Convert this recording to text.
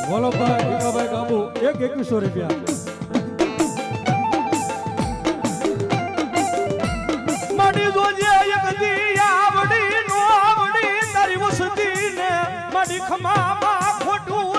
વલ્લભભાઈ ભીખાભાઈ કાબુ 2100 રૂપિયા માડી જોજે એક દી આવડી નો આવડી તારી વસતી ને માડી ખમામાં ખોટું